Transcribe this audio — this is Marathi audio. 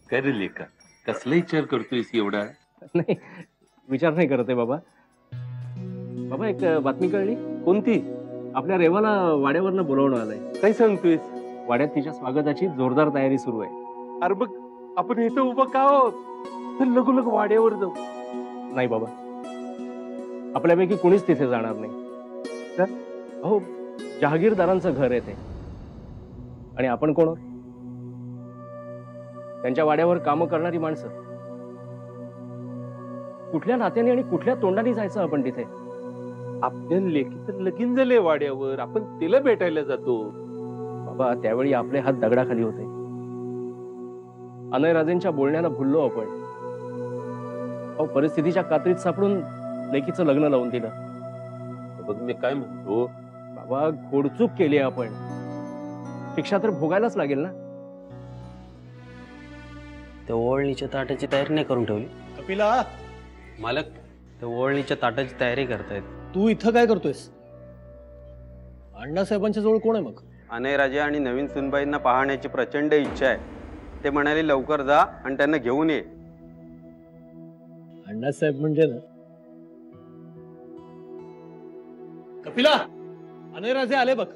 काय रे लेका, कसला विचार करतोयस एवढा? नाही, विचार नाही करत आहे बाबा. बाबा एक बातमी कळली. कोणती? आपल्या रेवाला वाड्यावरनं बोलावणं आलंय. काय सांगतोयस? वाड्यात तिच्या स्वागताची जोरदार तयारी सुरू आहे. अरे बघ, आपण इथं उभं का आहोत? तर लगो लग वाड्यावर जाऊ. नाही बाबा, आपल्यापैकी कुणीच तिथे जाणार नाही. का? हो, जहागीरदारांचं घर आहे ते. आणि आपण कोण आहोत? त्यांच्या वाड्यावर कामं करणारी माणसं. कुठल्या नात्याने आणि कुठल्या तोंडाने जायचं आपण तिथे? आपल्या लेकी तर लगीन झाले वाड्यावर, आपण तिला भेटायला जातो. बाबा, त्यावेळी आपले हात दगडाखाली होते. अनयराजेंच्या बोलण्याला भुललो आपण. अहो, परिस्थितीच्या कात्रीत सापडून लेकीचं लग्न लावून दिलं. बघ मी काय म्हणतो, बाबा, घोडचूक केली आपण. शिक्षा तर भोगायलाच लागेल ना. त्या ओळणीच्या ताटाची तयारी नाही करून ठेवली. कपिला, मालक, त्या ओळणीच्या ताटाची तयारी करतायत. तू इथं काय करतोयस? अण्णासाहेबांच्या जवळ कोण आहे मग? अनयराजे आणि नवीन सुनबाईंना पाहण्याची प्रचंड इच्छा आहे. ते म्हणाले लवकर जा आणि त्यांना घेऊन ये. अण्णासाहेब म्हणजे ना, कपिला, अनयराजे आले बघ.